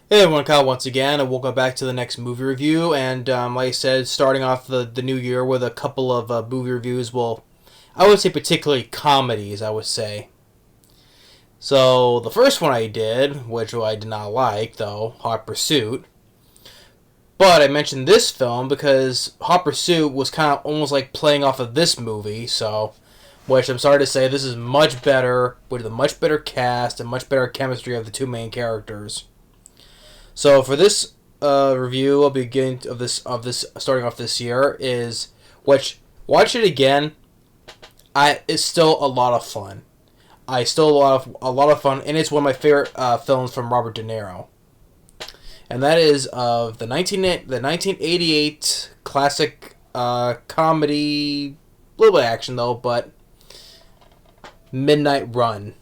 Hey everyone, Kyle once again, and welcome back to the next movie review. And like I said, starting off the new year with a couple of movie reviews. Well, I would say particularly comedies, I would say. So the first one I did, which I did not like, though, Hot Pursuit. But I mentioned this film because Hot Pursuit was kind of almost like playing off of this movie. So, which I'm sorry to say, this is much better with a much better cast and much better chemistry of the two main characters. So for this review, I'll begin of this starting off this year is which watch it again. It's still a lot of fun. I still a lot of fun, and it's one of my favorite films from Robert De Niro, and that is of the 1988 classic comedy, a little bit of action though, but Midnight Run.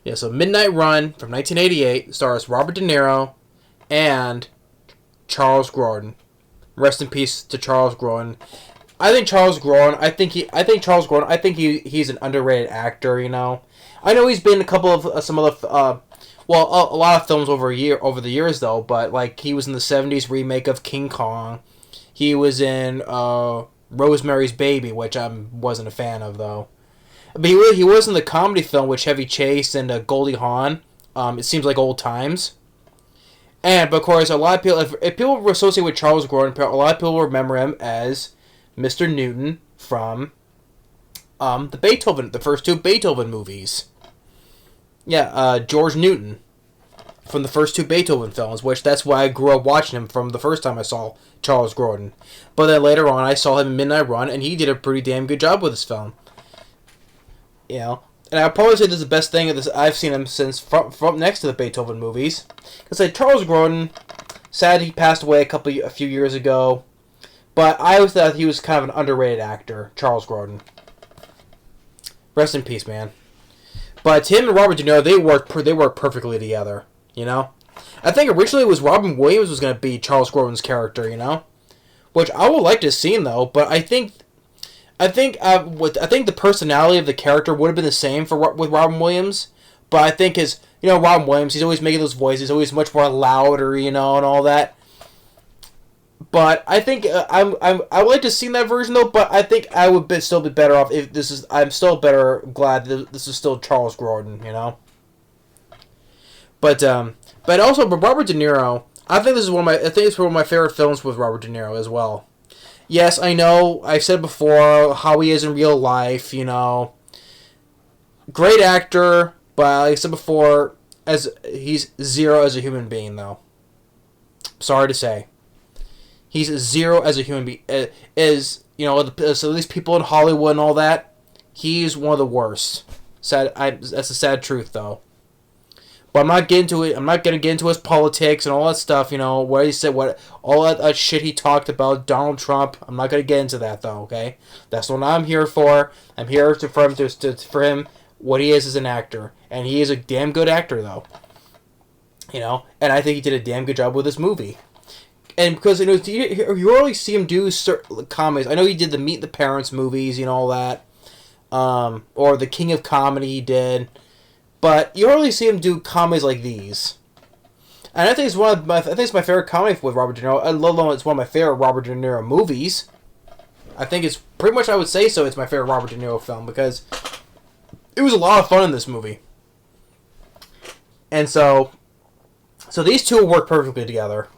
Yeah, so Midnight Run from 1988 stars Robert De Niro and Charles Grodin. Rest in peace to Charles Grodin. I think Charles Grodin. I think he's an underrated actor. You know, I know he's been in a couple of some other a lot of films over the years though. But like he was in the '70s remake of King Kong. He was in Rosemary's Baby, which I wasn't a fan of though. But he was in the comedy film with Chevy Chase and Goldie Hawn. It seems like old times. But of course, a lot of people, if people associate with Charles Grodin, a lot of people remember him as Mr. Newton from the first two Beethoven movies. Yeah, George Newton from the first two Beethoven films, which that's why I grew up watching him from the first time I saw Charles Grodin. But then later on, I saw him in Midnight Run, and he did a pretty damn good job with this film. You know, and I'd probably say this is the best thing I've seen him since from next to the Beethoven movies. Because like Charles Grodin, sad he passed away a few years ago, but I always thought he was kind of an underrated actor, Charles Grodin. Rest in peace, man. But him and Robert De Niro, they work perfectly together. You know, I think originally it was Robin Williams was going to be Charles Grodin's character. You know, which I would like to have seen though, but I think the personality of the character would have been the same with Robin Williams, but I think Robin Williams, he's always making those voices, he's always much more louder, you know, and all that. But I think I would like to have seen that version though. But I think I would still be better off if this is. I'm still better glad that this is still Charles Grodin, you know. But Robert De Niro, I think it's one of my favorite films with Robert De Niro as well. Yes, I know, I've said before how he is in real life, you know. Great actor, but like I said before, he's zero as a human being, though. Sorry to say. He's zero as a human being. So these people in Hollywood and all that, he's one of the worst. That's a sad truth, though. But I'm not getting to it. I'm not gonna get into his politics and all that stuff. You know what he said, all that shit he talked about Donald Trump. I'm not gonna get into that though. Okay, that's what I'm here for. I'm here for him what he is as an actor, and he is a damn good actor though. You know, and I think he did a damn good job with this movie. And because you already see him do certain comedies. I know he did the Meet the Parents movies, you know, all that, or the King of Comedy he did. But you hardly see him do comedies like these, and I think it's my favorite comedy with Robert De Niro. Let alone it's one of my favorite Robert De Niro movies. I think it's pretty much I would say so. It's my favorite Robert De Niro film because it was a lot of fun in this movie, and so these two work perfectly together.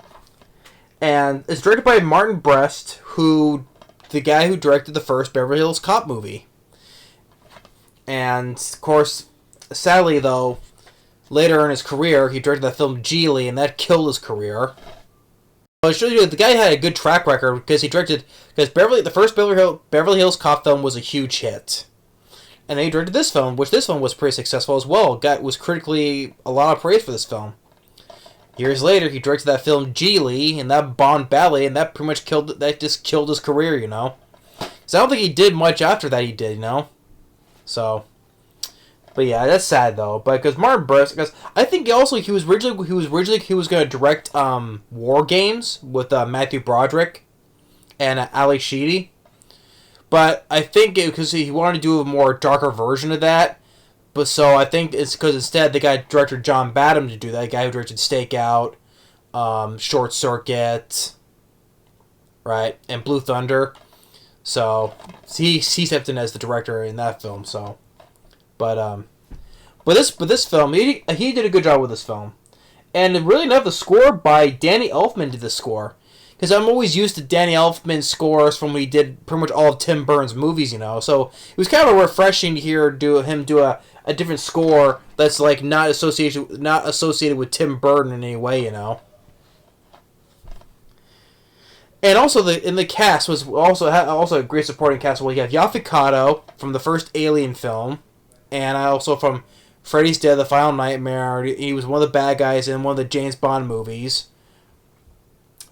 And it's directed by Martin Brest, the guy who directed the first Beverly Hills Cop movie, and of course. Sadly, though, later in his career, he directed the film Geely, and that killed his career. But it shows you the guy had a good track record because the first Beverly Hills Cop film was a huge hit, and then he directed this film, which this film was pretty successful as well. Was critically a lot of praise for this film. Years later, he directed that film Geely, and that bombed badly, and that pretty much killed his career, you know. So I don't think he did much after that. He did, you know. So. But yeah, that's sad though. But because Martin Brest, because I think also he was originally going to direct War Games with Matthew Broderick and Ali Sheedy. But I think because he wanted to do a more darker version of that, But so I think it's because instead they got director John Badham to do that. The guy who directed Stakeout, Short Circuit, right, and Blue Thunder. So he stepped in as the director in that film. So, but this film he did a good job with this film, and really enough, the score by Danny Elfman did the score. Because I'm always used to Danny Elfman's scores from when he did pretty much all of Tim Burton's movies, So it was kind of refreshing to hear him do a different score that's like not associated with Tim Burton in any way, And also in the cast was also a great supporting cast. Well, you have Yaphet Kotto from the first Alien film, and also from Freddy's Dead: The Final Nightmare. He was one of the bad guys in one of the James Bond movies.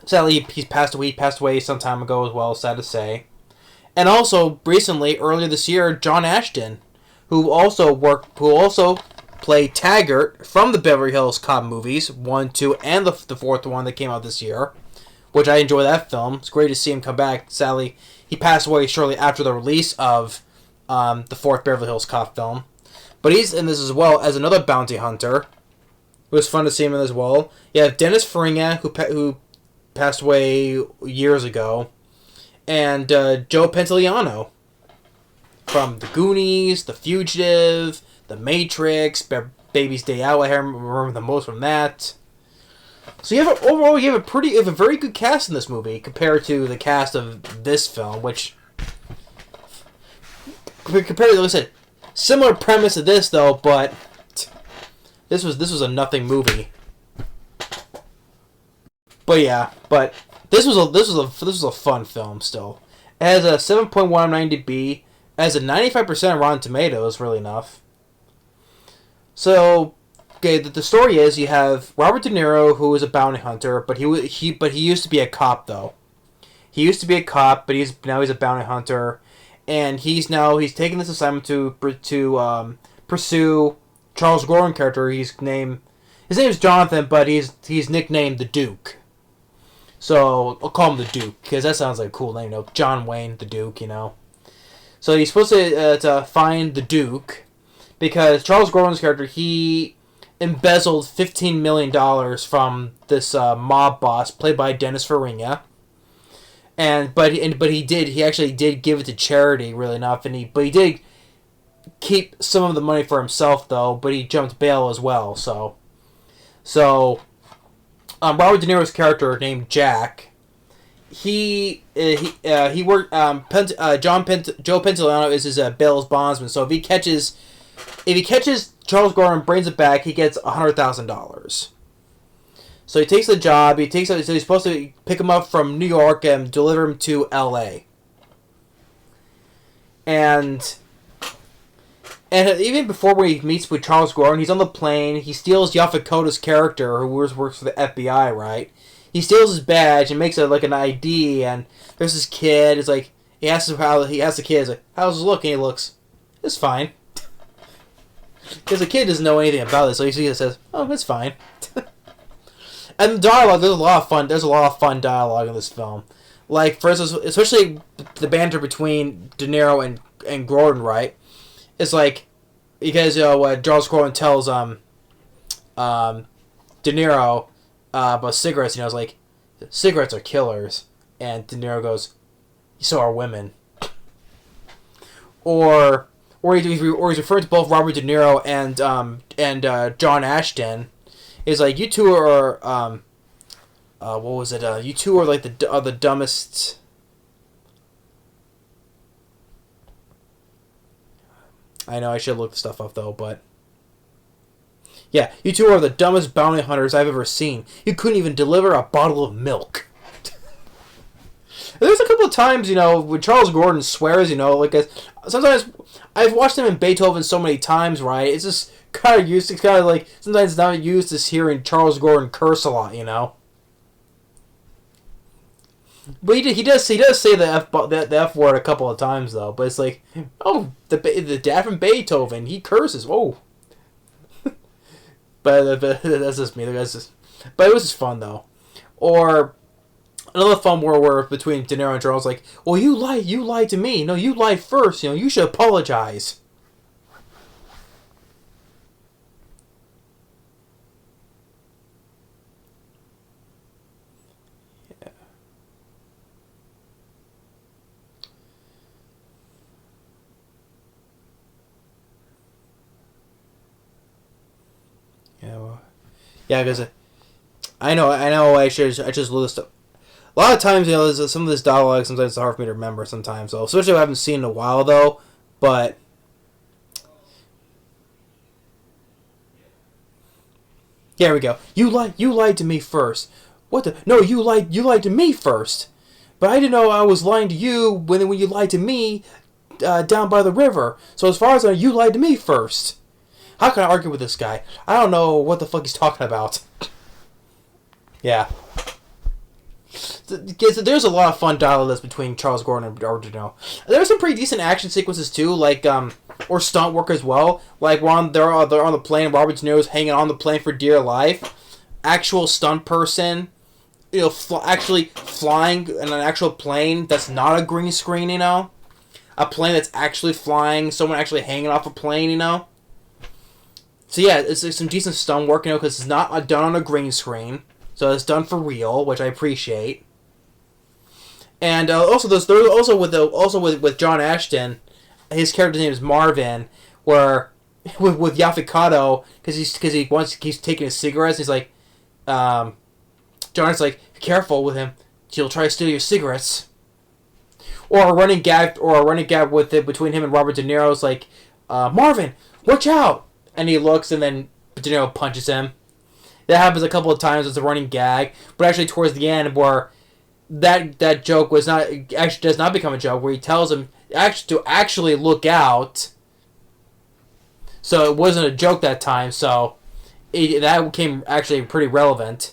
Sadly, he's passed away. He passed away some time ago as well. Sad to say. And also recently, earlier this year, John Ashton, who also played Taggart from the Beverly Hills Cop movies, 1, 2, and the fourth one that came out this year, which I enjoy that film. It's great to see him come back. Sadly, he passed away shortly after the release of the fourth Beverly Hills Cop film. But he's in this as well as another bounty hunter. It was fun to see him in as well. You have Dennis Farina, who passed away years ago, and Joe Pantoliano from The Goonies, The Fugitive, The Matrix, Baby's Day Out. I remember the most from that. So you have a very good cast in this movie compared to the cast of this film, which compared to, like I said, similar premise to this though, but this was a nothing movie. But yeah, this was a fun film still. It has a 7.1 on IMDb. It has a 95% on Rotten Tomatoes, really enough. So, okay, the story is you have Robert De Niro, who is a bounty hunter, but he used to be a cop though. He used to be a cop, but now he's a bounty hunter, and he's taking this assignment to pursue Charles Grodin character. His name is Jonathan, but he's nicknamed the Duke. So I'll call him the Duke because that sounds like a cool name, John Wayne the Duke, So he's supposed to find the Duke because Charles Grodin's character, he embezzled $15 million from this mob boss played by Dennis Farina, but he actually did give it to charity, really enough, but he did keep some of the money for himself though, but he jumped bail as well. So Robert De Niro's character named Jack, he worked. Joe Pantoliano is his bail's bondsman. So if he catches Charles Grodin and brings it back, he gets $100,000. So he takes the job. So he's supposed to pick him up from New York and deliver him to L.A. And even before when he meets with Charles Grodin, he's on the plane. He steals Yaphet Kotto's character, who works for the FBI, right? He steals his badge and makes it like an ID. And there's this kid. It's like he asks the kid, like, "How's it look?" And he looks, "It's fine." Because the kid doesn't know anything about it, so he just says, "Oh, it's fine." And the dialogue, there's a lot of fun dialogue in this film. Like, for instance, especially the banter between De Niro and Grodin, right? It's like, because what Charles Grodin tells De Niro about cigarettes, it's like, cigarettes are killers, and De Niro goes, so are women. Or he's referring to both Robert De Niro and John Ashton. He's like, you two are what was it? You two are like the dumbest. I know I should look the stuff up though, but yeah, you two are the dumbest bounty hunters I've ever seen. You couldn't even deliver a bottle of milk. There's a couple of times, when Charles Grodin swears, sometimes I've watched him in Beethoven so many times, right? It's just kind of used. It's kind of like sometimes it's not used to hearing Charles Grodin curse a lot, But he does say the F word a couple of times though. But it's like, oh, the dad from Beethoven, he curses. Oh, but that's just me. But it was just fun though. Or another fun where between De Niro and Charles, like, well, you lied to me. No, you lied first. You should apologize. Yeah, because I know. I just lose stuff. A lot of times, some of this dialogue sometimes it's hard for me to remember. Sometimes, though, especially if I haven't seen it in a while, though. But here we go. You lied to me first. What the? No, you lied to me first. But I didn't know I was lying to you when you lied to me down by the river. So as far as I know, you lied to me first. How can I argue with this guy? I don't know what the fuck he's talking about. Yeah. There's a lot of fun dialogue between Charles Grodin and Robert De Niro. There's some pretty decent action sequences too, like or stunt work as well. Like they're on the plane, Robert De Niro's hanging on the plane for dear life. Actual stunt person, actually flying in an actual plane that's not a green screen. A plane that's actually flying. Someone actually hanging off a plane. So yeah, it's some decent stunt work. Because it's not done on a green screen. So it's done for real, which I appreciate. And also with John Ashton, his character's name is Marvin, where with Yaphet Kotto, because he's taking his cigarettes. He's like, John's like, be careful with him, he'll try to steal your cigarettes. Or a running gag with it between him and Robert De Niro is like, Marvin, watch out! And he looks, and then De Niro punches him. That happens a couple of times as a running gag, but actually towards the end, where that joke actually does not become a joke, where he tells him to actually look out. So it wasn't a joke that time. So that became actually pretty relevant,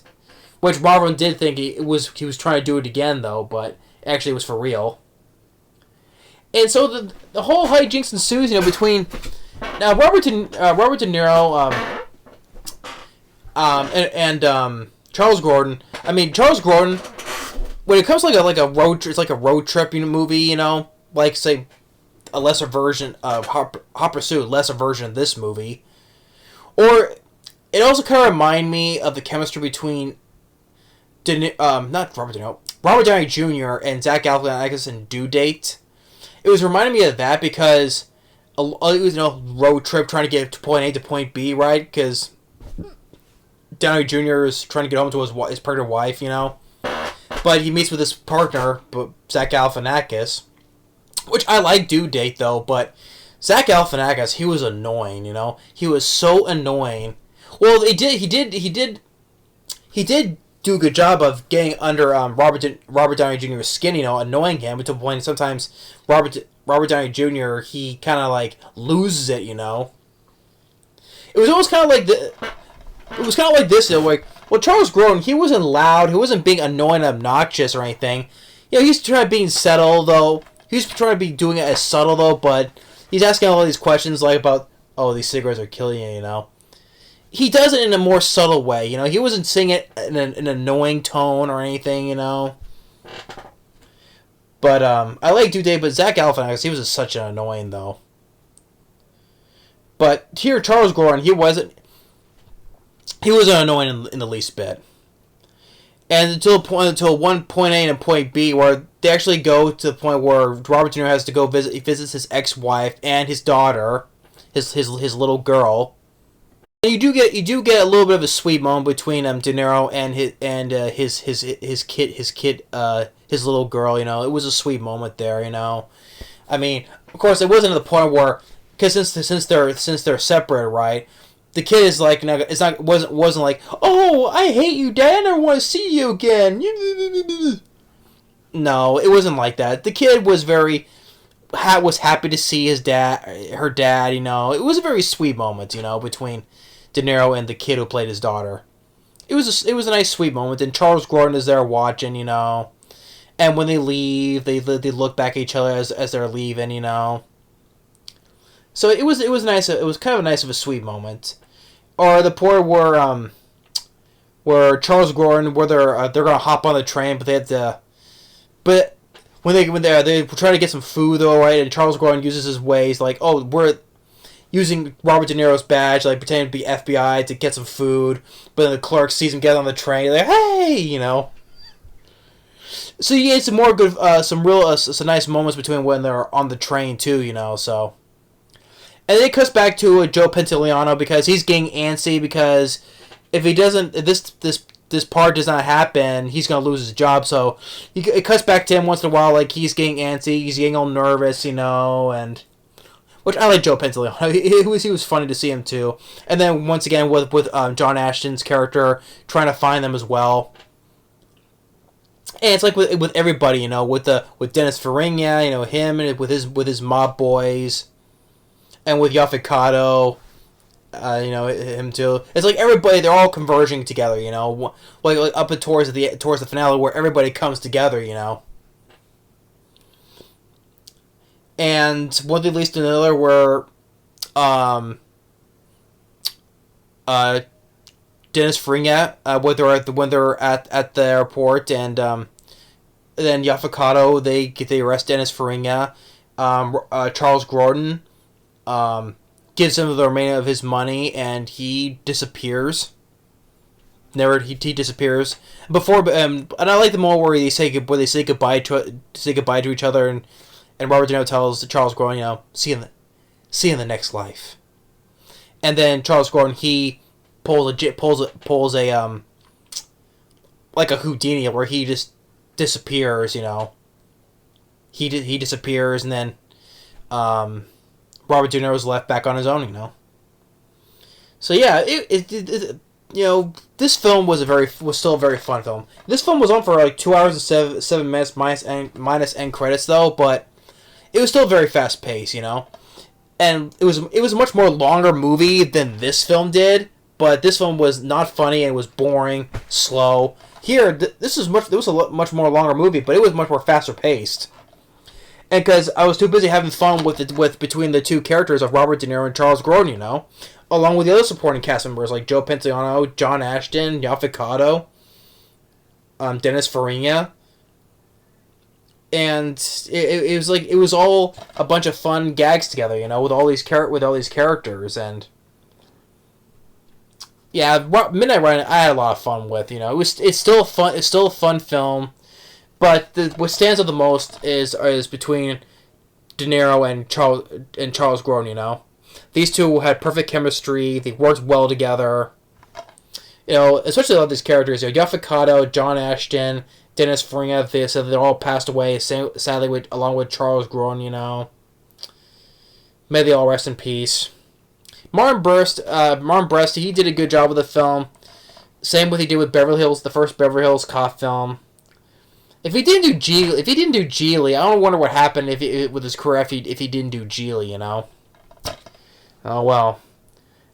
which Marvin did think he was trying to do it again though, but actually it was for real. And so the whole hijinks ensues, between now Robert De Niro. And Charles Grodin. I mean, Charles Grodin, when it comes to like a road trip, it's like a road trip movie, like say a lesser version of Hot Pursuit, lesser version of this movie. Or it also kind of reminded me of the chemistry between not Robert De Niro, Robert Downey Jr. and Zach Galifianakis in Due Date. It was reminding me of that because it was road trip trying to get to point A to point B, right? Because Downey Jr. is trying to get home to his pregnant wife, but he meets with his partner, Zach Galifianakis, which I like Due Date though. But Zach Galifianakis, he was annoying, he was so annoying. Well, he did do a good job of getting under Robert Downey Jr.'s skin, annoying him to the point sometimes Robert Downey Jr. he kind of like loses it, It was almost kind of like It was kind of like this, like, well, Charles Grodin, he wasn't loud, he wasn't being annoying and obnoxious or anything. He's trying to be subtle, though. He's trying to be doing it as subtle, though, but he's asking all these questions, like, about, these cigarettes are killing you, He does it in a more subtle way, He wasn't saying it in an annoying tone or anything, But, I like Due Date, but Zach Galifianakis, he was such an annoying, though. But here, Charles Grodin, he wasn't annoying in the least bit. And until one point A and point B, where they actually go to the point where Robert De Niro has to go visit. He visits his ex-wife and his daughter, his little girl. And you do get a little bit of a sweet moment between De Niro and his little girl. It was a sweet moment there. I mean, of course, it wasn't to the point where, because since they're separate, right? The kid is like, wasn't like, oh, I hate you, Dad, I don't want to see you again. No, it wasn't like that. The kid was was happy to see her dad. It was a very sweet moment, between De Niro and the kid who played his daughter. It was a nice sweet moment. And Charles Grodin is there watching, and when they leave, they look back at each other as they're leaving, So it was nice. It was kind of nice of a sweet moment. Or the part where Charles Grodin, where they're gonna hop on the train, but they have to. But when they're trying to get some food though, right? And Charles Grodin uses his ways like, oh, we're using Robert De Niro's badge, like pretending to be FBI to get some food. But then the clerk sees him get on the train, they're like, hey, So you get some more good, some nice moments between when they're on the train too, So. And then it cuts back to Joe Pantoliano because he's getting antsy because if he doesn't, if this part does not happen, he's gonna lose his job. So it cuts back to him once in a while, like he's getting antsy, he's getting all nervous, and which I like Joe Pantoliano. He was funny to see him too. And then once again with John Ashton's character trying to find them as well. And it's like with everybody, with Dennis Farina, him and with his mob boys, and with Yaphet Kotto, him too. It's like everybody, they're all converging together, like up towards the finale where everybody comes together, And one thing leads to another where, Dennis Farina, when they're at the airport, and then Yaphet Kotto, they arrest Dennis Farina. Charles Grodin gives him the remainder of his money, and he disappears. He disappears before, and I like the moment where they say goodbye to each other, and Robert De Niro tells Charles Grodin, see you in the next life. And then Charles Grodin, he pulls a like a Houdini where he just disappears. He disappears, and then Robert De Niro is left back on his own. So yeah, this film was still a very fun film. This film was on for like 2 hours and 7 minutes minus end credits though, but it was still very fast paced, and it was a much more longer movie than this film did. But this film was not funny and it was boring, slow. Here, this was a much more longer movie, but it was much more faster paced. And because I was too busy having fun with between the two characters of Robert De Niro and Charles Grodin, along with the other supporting cast members like Joe Pantoliano, John Ashton, Yaphet Kotto, Dennis Farina. And it was all a bunch of fun gags together, with all these characters. And yeah, Midnight Run I had a lot of fun with. It's still a fun film, but what stands out the most is between De Niro and Charles Grodin. These two had perfect chemistry. They worked well together. Especially all these characters. Yaphet Kotto, John Ashton, Dennis Farina. They said they all passed away, sadly, along with Charles Grodin. May they all rest in peace. Martin Brest, he did a good job with the film. Same what he did with Beverly Hills, the first Beverly Hills Cop film. If he didn't do Geely, I don't wonder what happened with his career if he didn't do Geely. Oh well.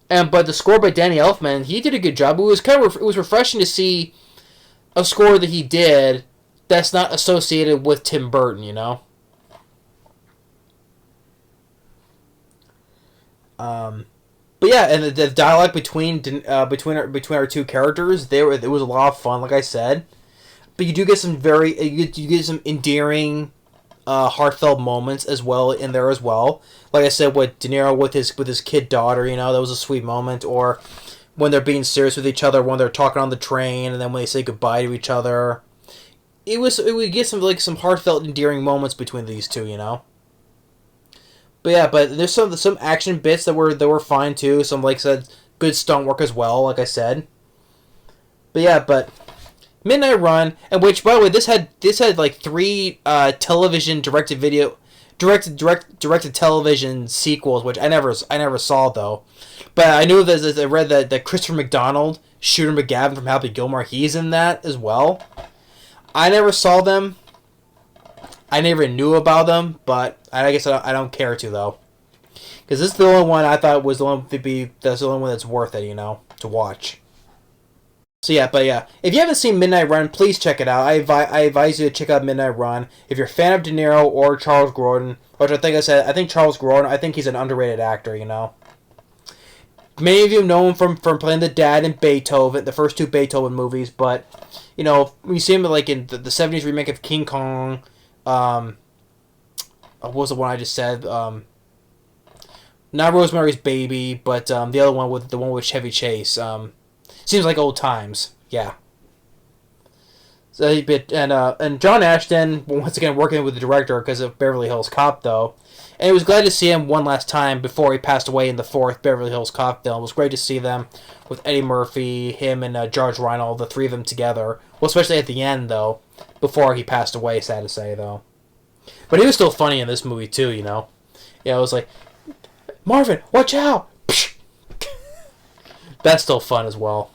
But the score by Danny Elfman, he did a good job. It was refreshing to see a score that he did that's not associated with Tim Burton. But yeah, and the dialogue between our two characters, it was a lot of fun, like I said. But you do get some you get some endearing, heartfelt moments as well in there as well. Like I said, with De Niro with his kid daughter, that was a sweet moment. Or when they're being serious with each other, when they're talking on the train, and then when they say goodbye to each other, it would get some heartfelt, endearing moments between these two, But yeah, there's some action bits that were fine too. Some, like I said, good stunt work as well, like I said. But yeah, Midnight Run, and which, by the way, this had like 3 television directed television sequels, which I never saw though. But I knew that I read that Christopher McDonald, Shooter McGavin from Happy Gilmore, he's in that as well. I never saw them. I never knew about them, but I guess I don't care to though, because this is the only one I thought was the only one that's worth it, to watch. So yeah, if you haven't seen Midnight Run, please check it out. I advise you to check out Midnight Run if you're a fan of De Niro or Charles Grodin, which I think Charles Grodin. I think he's an underrated actor. Many of you know him from playing the dad in Beethoven, the first 2 Beethoven movies, but we see him like in the 70s remake of King Kong. What was the one I just said? Not Rosemary's Baby, but the other one with Chevy Chase. Seems like old times. Yeah. So and John Ashton once again working with the director because of Beverly Hills Cop though, and it was glad to see him one last time before he passed away in the fourth Beverly Hills Cop film. It was great to see them with Eddie Murphy, him and George Reinhold, the three of them together. Well, especially at the end though, before he passed away. Sad to say though, but he was still funny in this movie too. Yeah, it was like Marvin, watch out! That's still fun as well.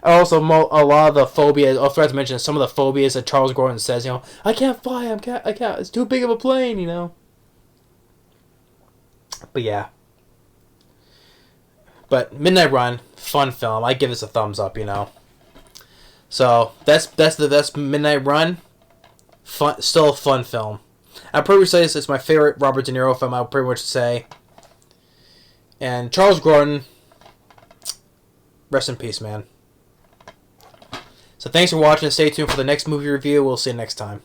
Also, a lot of the phobias. I forgot to mention some of the phobias that Charles Grodin says. I can't fly. I can't. It's too big of a plane. But yeah. But Midnight Run, fun film. I give this a thumbs up. So that's Midnight Run. Fun, still a fun film. I'll probably say it's my favorite Robert De Niro film. I'll pretty much say. And Charles Grodin, rest in peace, man. So thanks for watching. Stay tuned for the next movie review. We'll see you next time.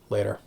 Later.